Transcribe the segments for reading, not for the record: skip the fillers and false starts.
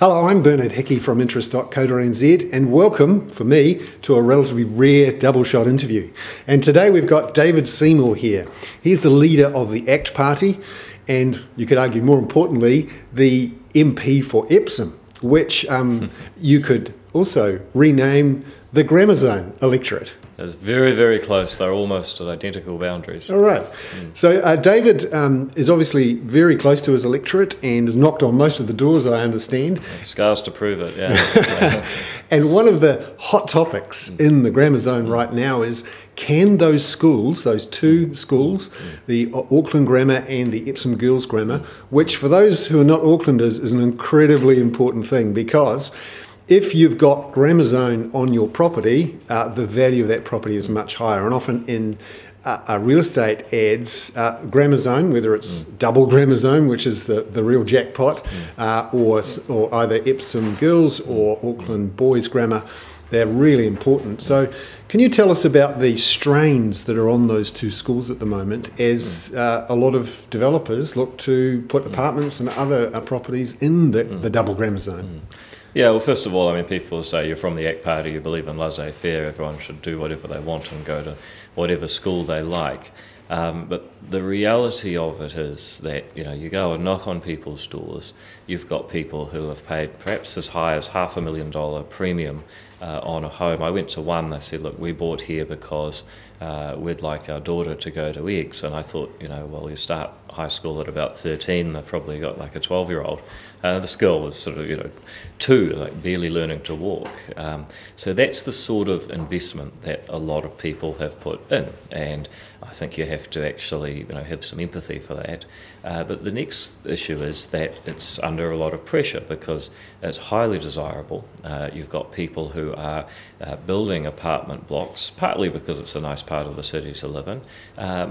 Hello, I'm Bernard Hickey from entrants.co.nz and welcome, for me, to a relatively rare double shot interview. And today we've got David Seymour here. He's the leader of the ACT Party and, you could argue more importantly, the MP for Epsom, which you could also rename the Grammar Zone electorate. It's very, very close. They're almost at identical boundaries. All right. So David is obviously very close to his electorate and has knocked on most of the doors, I understand. Scars to prove it, yeah. And one of the hot topics in the Grammar Zone right now is, can those schools, those two schools, the Auckland Grammar and the Epsom Girls Grammar, which for those who are not Aucklanders is an incredibly important thing, because if you've got Grammar Zone on your property, the value of that property is much higher. And often in real estate ads, Grammar Zone, whether it's double Grammar Zone, which is the real jackpot, or either Epsom Girls or Auckland Boys Grammar, they're really important. So can you tell us about the strains that are on those two schools at the moment as a lot of developers look to put apartments and other properties in the double Grammar Zone? Yeah, well, first of all, I mean, people say you're from the ACT Party, you believe in laissez-faire, everyone should do whatever they want and go to whatever school they like. But the reality of it is that, you know, you go and knock on people's doors, you've got people who have paid perhaps as high as $500,000 premium on a home. I went to one, they said, look, we bought here because we'd like our daughter to go to eggs. And I thought, you know, well, you start high school at about 13, they've probably got like a 12-year-old. This girl was sort of, you know, 2, like barely learning to walk. So that's the sort of investment that a lot of people have put in, and I think you have to actually, you know, have some empathy for that. But the next issue is that it's under a lot of pressure because it's highly desirable. You've got people who are building apartment blocks, partly because it's a nice part of the city to live in,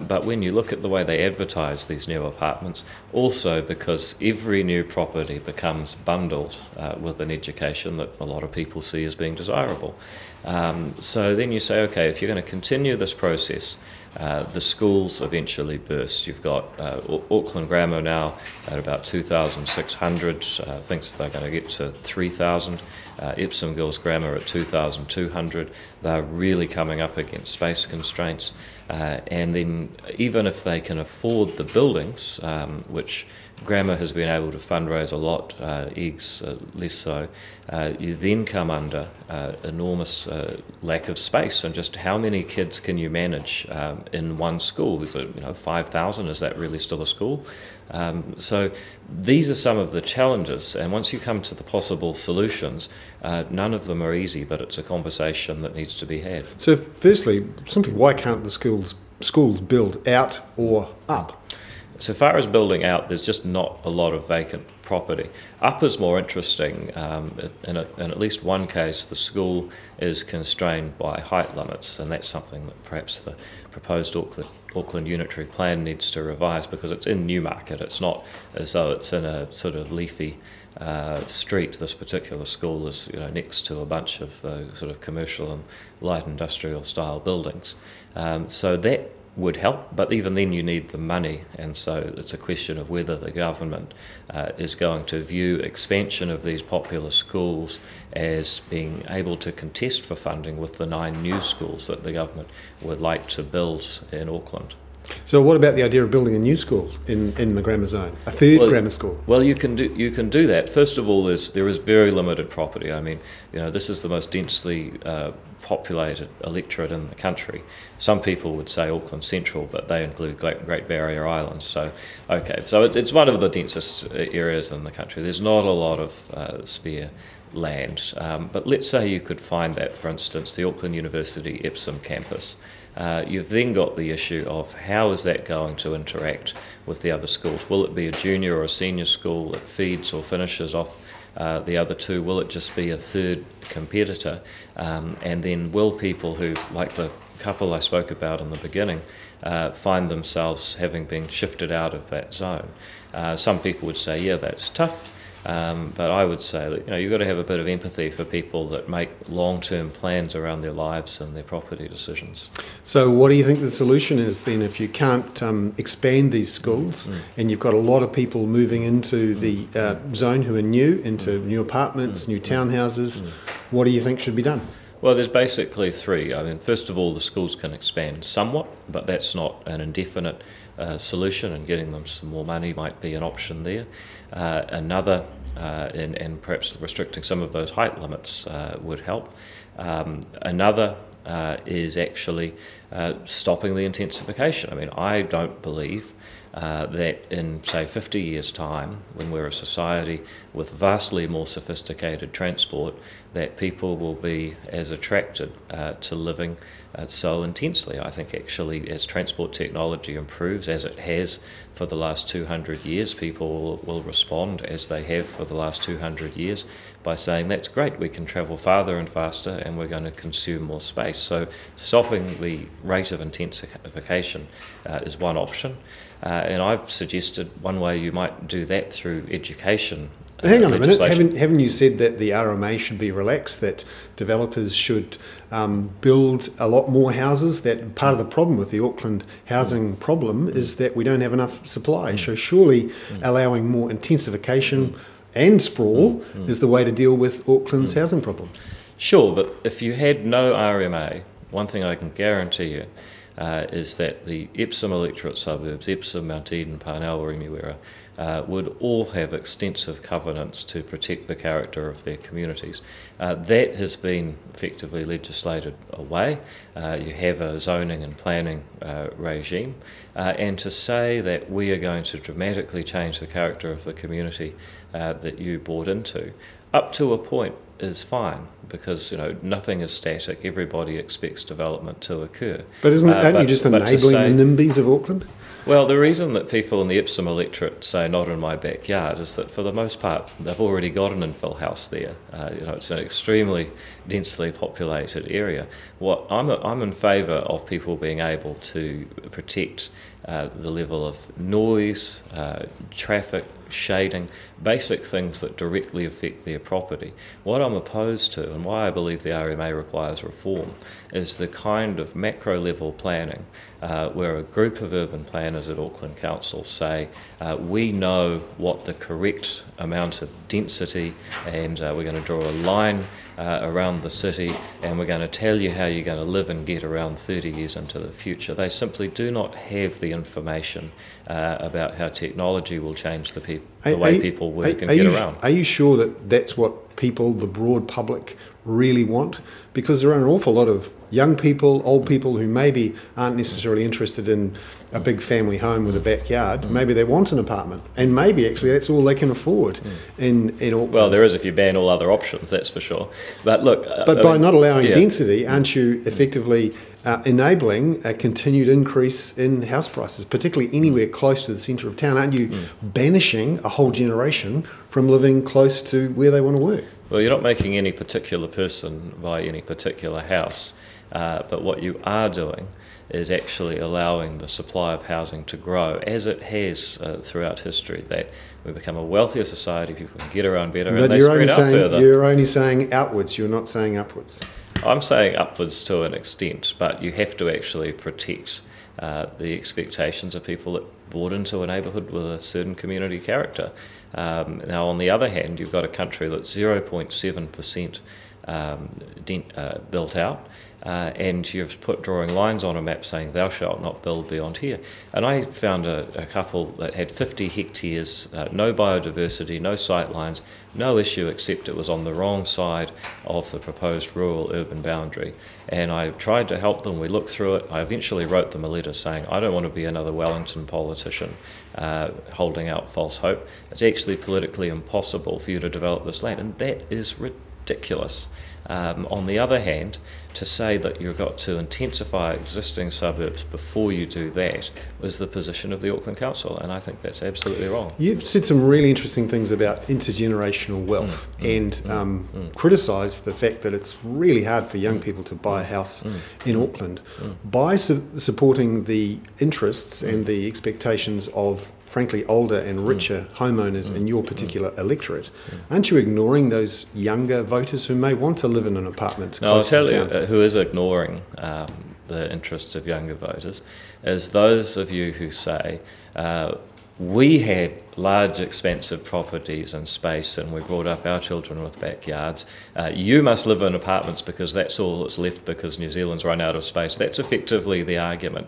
but when you look at the way they advertise these new apartments, also because every new property becomes bundled with an education that a lot of people see as being desirable. So then you say, okay, if you're going to continue this process, the schools eventually burst. You've got Auckland Grammar now at about 2,600, thinks they're going to get to 3,000. Epsom Girls Grammar at 2,200. They're really coming up against space constraints. And then even if they can afford the buildings, which Grammar has been able to fundraise a lot, eggs less so, you then come under enormous lack of space, and just how many kids can you manage in one school? Is it, 5,000? Is that really still a school? So these are some of the challenges, and once you come to the possible solutions, none of them are easy, but it's a conversation that needs to be had. So firstly, simply why can't the schools build out or up? So far as building out, there's just not a lot of vacant property. Up is more interesting. In at least one case, the school is constrained by height limits, and that's something that perhaps the proposed Auckland Unitary Plan needs to revise, because it's in Newmarket. It's not as though it's in a sort of leafy street. This particular school is next to a bunch of sort of commercial and light industrial style buildings. So that would help, but even then you need the money, and so it's a question of whether the government is going to view expansion of these popular schools as being able to contest for funding with the 9 new schools that the government would like to build in Auckland. So what about the idea of building a new school in the Grammar Zone, a third grammar school? Well, you can do that. First of all, there is very limited property. I mean, this is the most densely populated electorate in the country. Some people would say Auckland Central, but they include Great Barrier Islands. So, okay, so it's one of the densest areas in the country. There's not a lot of spare land, but let's say you could find that, for instance, the Auckland University Epsom campus. You've then got the issue of how is that going to interact with the other schools? Will it be a junior or a senior school that feeds or finishes off the other two? Will it just be a third competitor? And then will people who, like the couple I spoke about in the beginning, find themselves having been shifted out of that zone? Some people would say, yeah, that's tough. But I would say that you've got to have a bit of empathy for people that make long-term plans around their lives and their property decisions. So what do you think the solution is then if you can't expand these schools and you've got a lot of people moving into the zone who are new, into new apartments, new townhouses? What do you think should be done? Well, there's basically three. I mean, first of all, the schools can expand somewhat, but that's not an indefinite solution, and getting them some more money might be an option there. Another, and perhaps restricting some of those height limits would help. Another is actually stopping the intensification. I mean, I don't believe that in, say, 50 years' time, when we're a society with vastly more sophisticated transport, that people will be as attracted to living so intensely. I think actually as transport technology improves, as it has for the last 200 years, people will respond as they have for the last 200 years by saying, that's great, we can travel farther and faster and we're going to consume more space. So stopping the rate of intensification is one option. And I've suggested one way you might do that through education. Hang on a minute, haven't you said that the RMA should be relaxed, that developers should build a lot more houses? That part of the problem with the Auckland housing problem is that we don't have enough supply. So surely allowing more intensification and sprawl is the way to deal with Auckland's housing problem. Sure, but if you had no RMA, one thing I can guarantee you is that the Epsom electorate suburbs, Epsom, Mount Eden, Parnell, Remuera, would all have extensive covenants to protect the character of their communities. That has been effectively legislated away. You have a zoning and planning regime, and to say that we are going to dramatically change the character of the community that you bought into, up to a point, is fine, because nothing is static. Everybody expects development to occur. But aren't you just enabling the NIMBYs of Auckland? Well, the reason that people in the Epsom electorate say not in my backyard is that for the most part they've already got an infill house there. It's an extremely densely populated area. I'm in favour of people being able to protect the level of noise, traffic, shading, basic things that directly affect their property. What I'm opposed to, and why I believe the RMA requires reform, is the kind of macro level planning where a group of urban planners at Auckland Council say we know what the correct amount of density, and we're going to draw a line around the city, and we're going to tell you how you're going to live and get around 30 years into the future. They simply do not have the information about how technology will change the way people work and get around. Are you sure that that's what people, the broad public, really want? Because there are an awful lot of young people, old people who maybe aren't necessarily interested in a big family home with a backyard. Maybe they want an apartment, and maybe actually that's all they can afford in Auckland. Well, there is if you ban all other options, that's for sure. But look, by not allowing density, aren't you effectively enabling a continued increase in house prices, particularly anywhere close to the centre of town? Aren't you banishing a whole generation from living close to where they want to work? Well, you're not making any particular person buy any particular house, but what you are doing is actually allowing the supply of housing to grow, as it has throughout history, that we become a wealthier society, people can get around better, and they spread out further. You're only saying outwards, you're not saying upwards. I'm saying upwards to an extent, but you have to actually protect the expectations of people that bought into a neighbourhood with a certain community character. Now, on the other hand, you've got a country that's 0.7% built out, and you've put drawing lines on a map saying thou shalt not build beyond here. And I found a couple that had 50 hectares, no biodiversity, no sight lines, no issue except it was on the wrong side of the proposed rural-urban boundary. And I tried to help them. We looked through it. I eventually wrote them a letter saying, I don't want to be another Wellington politician holding out false hope. It's actually politically impossible for you to develop this land, and that is ridiculous. On the other hand, to say that you've got to intensify existing suburbs before you do that was the position of the Auckland Council, and I think that's absolutely wrong. You've said some really interesting things about intergenerational wealth and criticised the fact that it's really hard for young people to buy a house in Auckland. By supporting the interests and the expectations of frankly, older and richer homeowners in your particular electorate, aren't you ignoring those younger voters who may want to live in an apartment No, I'll close tell to you town? who is ignoring the interests of younger voters is those of you who say, we had large expensive properties and space and we brought up our children with backyards. You must live in apartments because that's all that's left because New Zealand's run out of space. That's effectively the argument.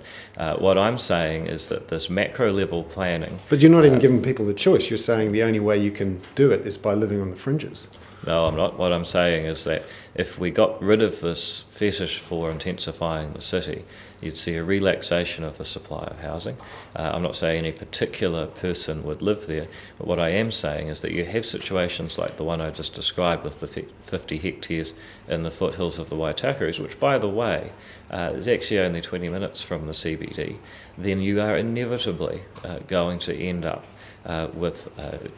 What I'm saying is that this macro level planning... But you're not even giving people the choice. You're saying the only way you can do it is by living on the fringes. No, I'm not. What I'm saying is that if we got rid of this fetish for intensifying the city, you'd see a relaxation of the supply of housing. I'm not saying any particular person would live there, but what I am saying is that you have situations like the one I just described with the 50 hectares in the foothills of the Waitakares, which, by the way, is actually only 20 minutes from the CBD, then you are inevitably going to end up with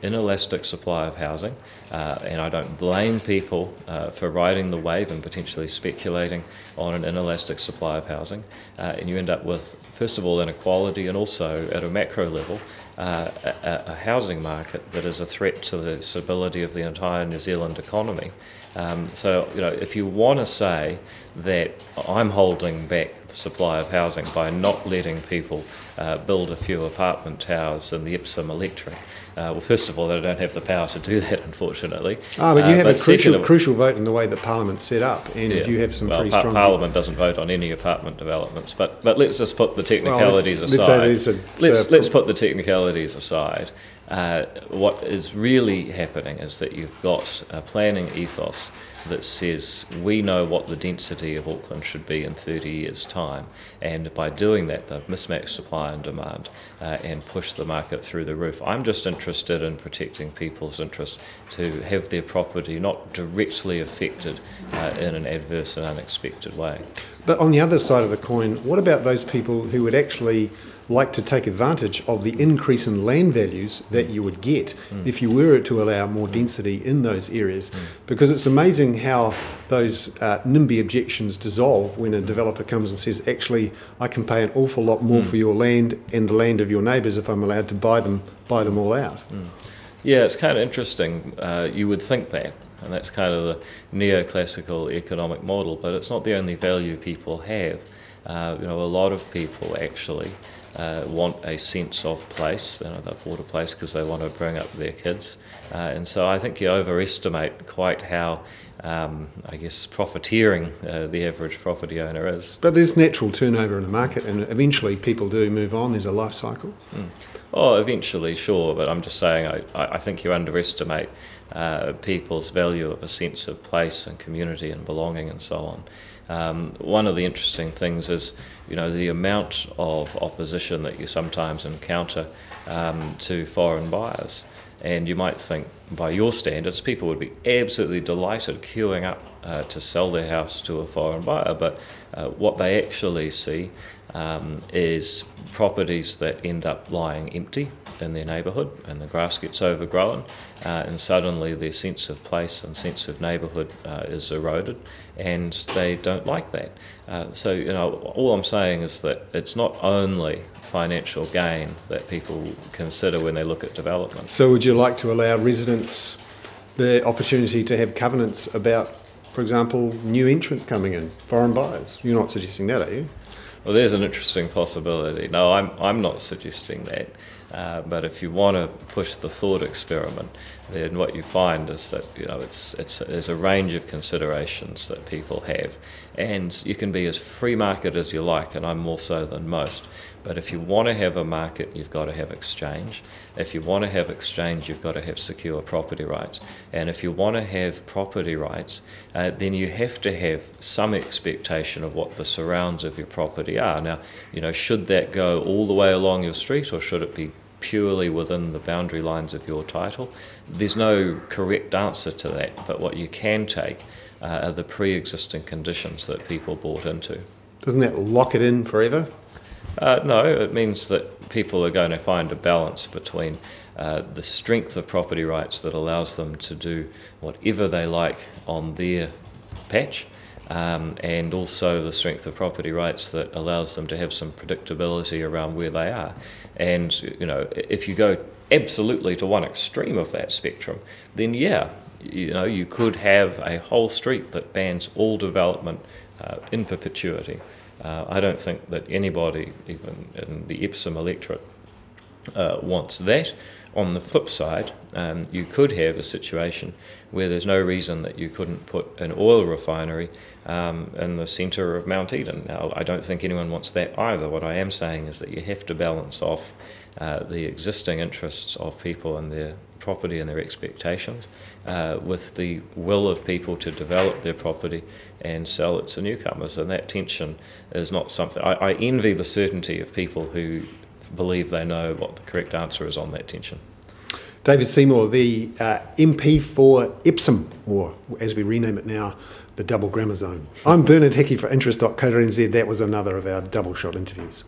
inelastic supply of housing, and I don't blame people for riding the wave and potentially speculating on an inelastic supply of housing, and you end up with, first of all, inequality, and also at a macro level, a housing market that is a threat to the stability of the entire New Zealand economy. So, you know, if you want to say that I'm holding back the supply of housing by not letting people build a few apartment towers in the Epsom electorate, well, first of all, they don't have the power to do that, unfortunately. But you have a crucial vote in the way that Parliament's set up, and you have some pretty strong... Parliament doesn't vote on any apartment developments, but let's just put the technicalities aside. Let's put the technicalities aside. What is really happening is that you've got a planning ethos that says we know what the density of Auckland should be in 30 years' time, and by doing that they've mismatched supply and demand and pushed the market through the roof. I'm just interested in protecting people's interest to have their property not directly affected in an adverse and unexpected way. But on the other side of the coin, what about those people who would actually like to take advantage of the increase in land values that you would get if you were to allow more density in those areas? Because it's amazing how those NIMBY objections dissolve when a developer comes and says, actually, I can pay an awful lot more for your land and the land of your neighbours if I'm allowed to buy them all out. Yeah, it's kind of interesting. You would think that, and that's kind of the neoclassical economic model, but it's not the only value people have. A lot of people actually want a sense of place. They've bought a place because they want to bring up their kids, and so I think you overestimate quite how, profiteering the average property owner is. But there's natural turnover in the market, and eventually people do move on. There's a life cycle. Oh, eventually, sure, but I'm just saying I think you underestimate people's value of a sense of place and community and belonging and so on. One of the interesting things is, the amount of opposition that you sometimes encounter to foreign buyers. And you might think, by your standards, people would be absolutely delighted queuing up to sell their house to a foreign buyer. But what they actually see is properties that end up lying empty in their neighbourhood, and the grass gets overgrown, and suddenly their sense of place and sense of neighbourhood is eroded, and they don't like that. So all I'm saying is that it's not only financial gain that people consider when they look at development. So would you like to allow residents the opportunity to have covenants about, for example, new entrants coming in, foreign buyers? You're not suggesting that, are you? Well, there's an interesting possibility. No, I'm not suggesting that. But if you want to push the thought experiment, then what you find is that there's a range of considerations that people have, and you can be as free market as you like, and I'm more so than most. But if you want to have a market, you've got to have exchange. If you want to have exchange, you've got to have secure property rights. And if you want to have property rights, then you have to have some expectation of what the surrounds of your property are. Now, should that go all the way along your street, or should it be purely within the boundary lines of your title? There's no correct answer to that, but what you can take are the pre-existing conditions that people bought into. Doesn't that lock it in forever? No, it means that people are going to find a balance between the strength of property rights that allows them to do whatever they like on their patch, and also the strength of property rights that allows them to have some predictability around where they are. And if you go absolutely to one extreme of that spectrum, then you could have a whole street that bans all development in perpetuity. I don't think that anybody, even in the Epsom electorate, wants that. On the flip side, you could have a situation where there's no reason that you couldn't put an oil refinery in the centre of Mount Eden. Now, I don't think anyone wants that either. What I am saying is that you have to balance off the existing interests of people and their property and their expectations with the will of people to develop their property and sell it to newcomers. And that tension is not something... I envy the certainty of people who believe they know what the correct answer is on that tension. David Seymour, the MP for Epsom, or as we rename it now, the Double Grammar Zone. I'm Bernard Hickey for interest.co.nz. That was another of our double shot interviews.